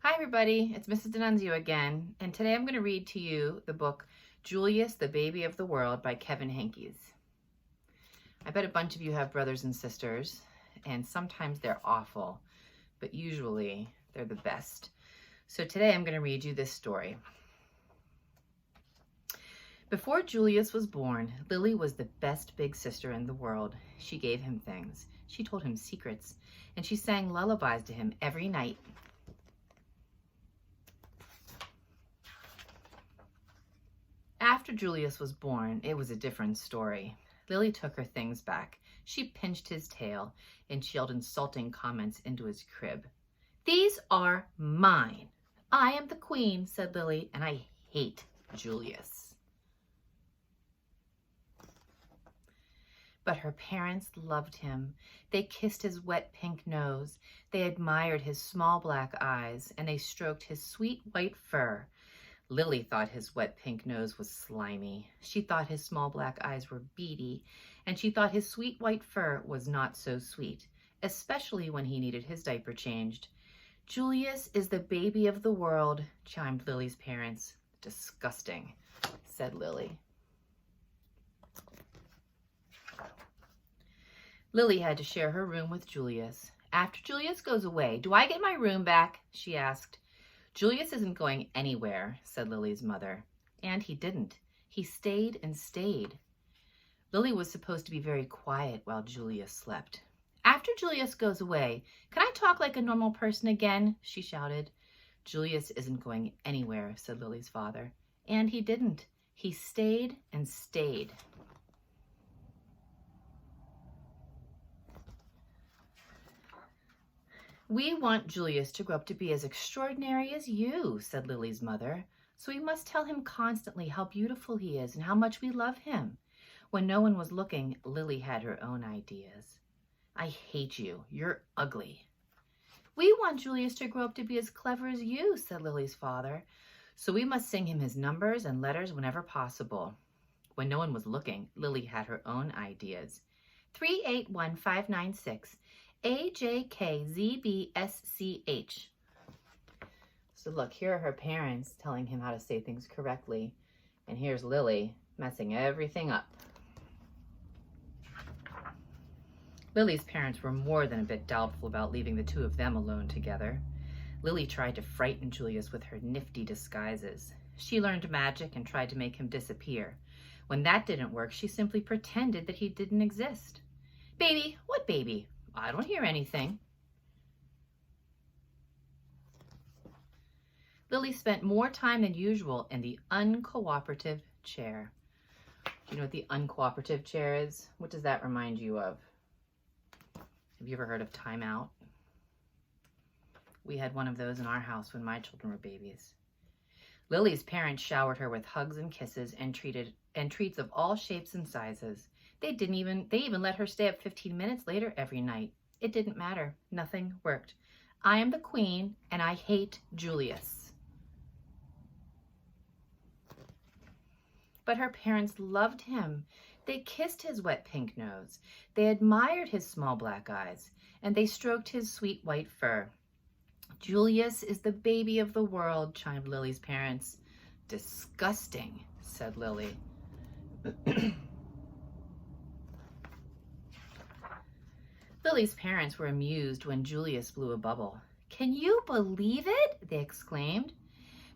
Hi everybody, it's Mrs. D'Annunzio again, and today I'm going to read to you the book Julius, the Baby of the World by Kevin Henkes. I bet a bunch of you have brothers and sisters, and sometimes they're awful, but usually they're the best. So today I'm going to read you this story. Before Julius was born, Lily was the best big sister in the world. She gave him things, she told him secrets, and she sang lullabies to him every night. After Julius was born, it was a different story. Lily took her things back. She pinched his tail and she yelled insulting comments into his crib. "These are mine. I am the queen," said Lily, "and I hate Julius." But her parents loved him. They kissed his wet pink nose. They admired his small black eyes, and they stroked his sweet white fur. Lily thought his wet pink nose was slimy. She thought his small black eyes were beady, and she thought his sweet white fur was not so sweet, especially when he needed his diaper changed. "Julius is the baby of the world," chimed Lily's parents. "Disgusting," said Lily. Lily had to share her room with Julius. "After Julius goes away, do I get my room back?" she asked. "Julius isn't going anywhere," said Lily's mother. And he didn't. He stayed and stayed. Lily was supposed to be very quiet while Julius slept. "After Julius goes away, can I talk like a normal person again?" she shouted. "Julius isn't going anywhere," said Lily's father. And he didn't. He stayed and stayed. "We want Julius to grow up to be as extraordinary as you," said Lily's mother. "So we must tell him constantly how beautiful he is and how much we love him." When no one was looking, Lily had her own ideas. "I hate you. You're ugly." "We want Julius to grow up to be as clever as you," said Lily's father. "So we must sing him his numbers and letters whenever possible." When no one was looking, Lily had her own ideas. 381596. AJKZBSCH. So look, here are her parents telling him how to say things correctly. And here's Lily messing everything up. Lily's parents were more than a bit doubtful about leaving the two of them alone together. Lily tried to frighten Julius with her nifty disguises. She learned magic and tried to make him disappear. When that didn't work, she simply pretended that he didn't exist. "Baby? What baby? I don't hear anything." Lily spent more time than usual in the uncooperative chair. Do you know what the uncooperative chair is? What does that remind you of? Have you ever heard of timeout? We had one of those in our house when my children were babies. Lily's parents showered her with hugs and kisses and treats of all shapes and sizes. They even let her stay up 15 minutes later every night. It didn't matter. Nothing worked. "I am the queen and I hate Julius." But her parents loved him. They kissed his wet pink nose. They admired his small black eyes, and they stroked his sweet white fur. "Julius is the baby of the world," chimed Lily's parents. "Disgusting," said Lily. Lily's parents were amused when Julius blew a bubble. "Can you believe it?" they exclaimed.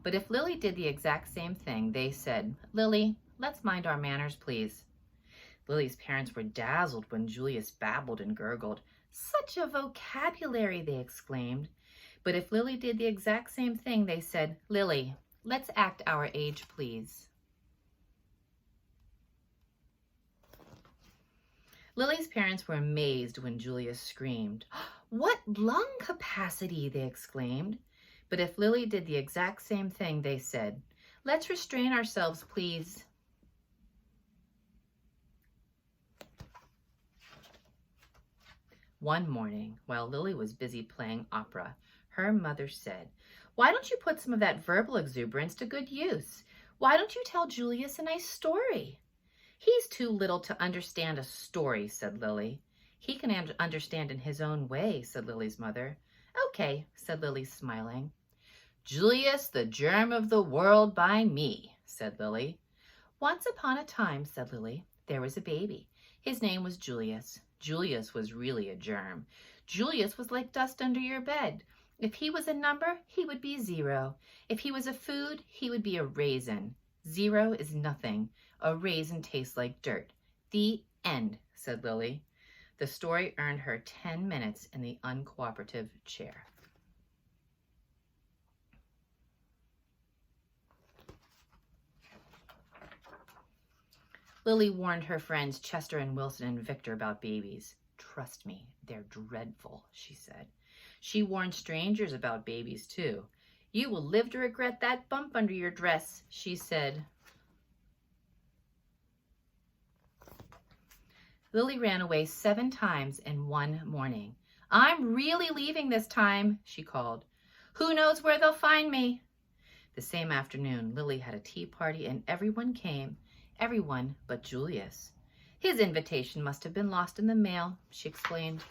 But if Lily did the exact same thing, they said, "Lily, let's mind our manners, please." Lily's parents were dazzled when Julius babbled and gurgled. "Such a vocabulary," they exclaimed. But if Lily did the exact same thing, they said, "Lily, let's act our age, please." Lily's parents were amazed when Julius screamed. "What lung capacity!" they exclaimed. But if Lily did the exact same thing, they said, "Let's restrain ourselves, please." One morning, while Lily was busy playing opera, her mother said, "Why don't you put some of that verbal exuberance to good use? Why don't you tell Julius a nice story?" "He's too little to understand a story," said Lily. "He can understand in his own way," said Lily's mother. "Okay," said Lily, smiling. Julius, the germ of the world by me, said Lily. Once upon a time, said Lily, there was a baby. His name was Julius. Julius was really a germ. Julius was like dust under your bed. If he was a number, he would be 0. If he was a food, he would be a raisin. 0 is nothing. A raisin tastes like dirt. The end, said Lily. The story earned her 10 minutes in the uncooperative chair. Lily warned her friends Chester and Wilson and Victor about babies. Trust me, they're dreadful, she said. She warned strangers about babies, too. You will live to regret that bump under your dress, she said. Lily ran away 7 times in one morning. I'm really leaving this time, she called. Who knows where they'll find me? The same afternoon, Lily had a tea party and everyone came. Everyone but Julius. His invitation must have been lost in the mail, she explained.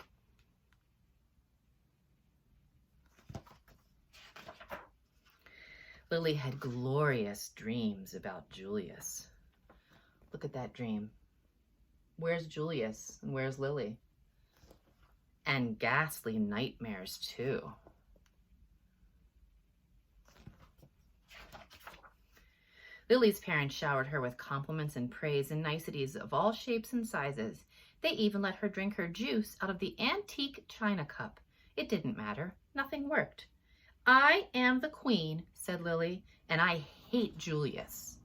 Lily had glorious dreams about Julius. Look at that dream. Where's Julius and where's Lily? And ghastly nightmares, too. Lily's parents showered her with compliments and praise and niceties of all shapes and sizes. They even let her drink her juice out of the antique china cup. It didn't matter. Nothing worked. I am the queen, said Lily, and I hate Julius.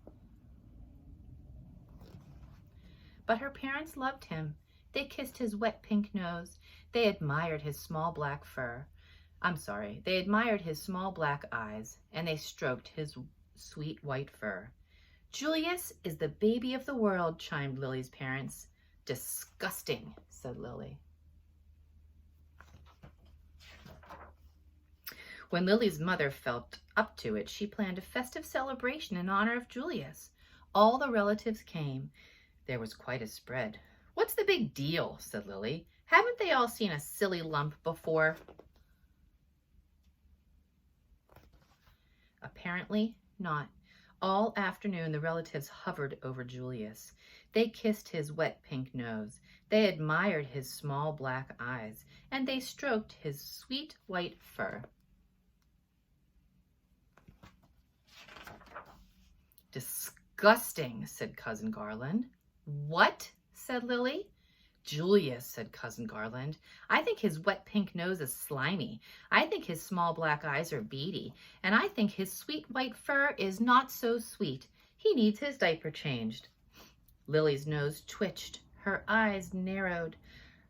But her parents loved him. They kissed his wet pink nose. They admired his small black fur. They admired his small black eyes, and they stroked his sweet white fur. Julius is the baby of the world, chimed Lily's parents. Disgusting, said Lily. When Lily's mother felt up to it, she planned a festive celebration in honor of Julius. All the relatives came. There was quite a spread. What's the big deal, said Lily. Haven't they all seen a silly lump before? Apparently not. All afternoon, the relatives hovered over Julius. They kissed his wet pink nose. They admired his small black eyes, and they stroked his sweet white fur. Disgusting, said Cousin Garland. What? Said Lily. Julius, said Cousin Garland. I think his wet pink nose is slimy. I think his small black eyes are beady. And I think his sweet white fur is not so sweet. He needs his diaper changed. Lily's nose twitched. Her eyes narrowed.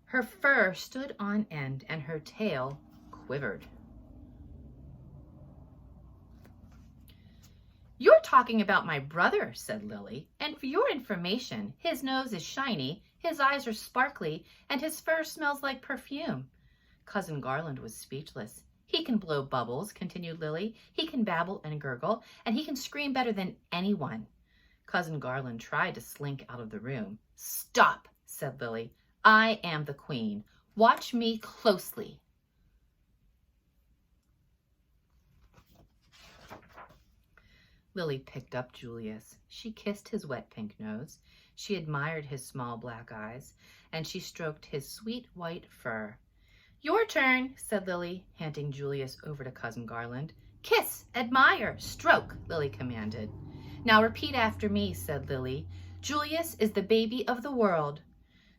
Her fur stood on end and her tail quivered. You're talking about my brother, said Lily. And for your information, his nose is shiny, his eyes are sparkly, and his fur smells like perfume. Cousin Garland was speechless. He can blow bubbles, continued Lily. He can babble and gurgle, and he can scream better than anyone. Cousin Garland tried to slink out of the room. Stop, said Lily. I am the queen. Watch me closely. Lily picked up Julius. She kissed his wet pink nose. She admired his small black eyes, and she stroked his sweet white fur. Your turn, said Lily, handing Julius over to Cousin Garland. Kiss, admire, stroke, Lily commanded. Now repeat after me, said Lily. Julius is the baby of the world.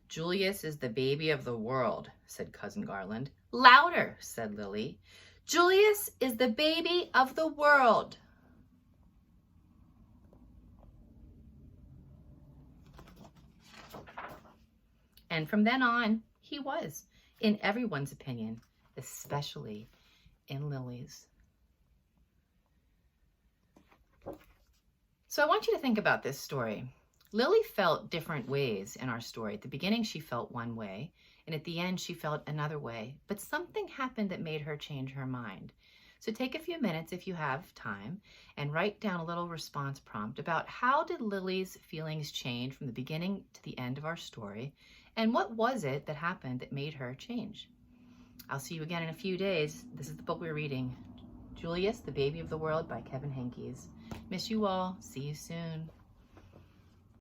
Julius is the baby of the world, said Cousin Garland. Louder, said Lily. Julius is the baby of the world. And from then on, he was, in everyone's opinion, especially in Lily's. So I want you to think about this story. Lily felt different ways in our story. At the beginning, she felt one way, and at the end, she felt another way. But something happened that made her change her mind. So take a few minutes if you have time and write down a little response prompt about how did Lily's feelings change from the beginning to the end of our story, and what was it that happened that made her change? I'll see you again in a few days. This is the book we're reading, Julius, the Baby of the World by Kevin Henkes. Miss you all. See you soon.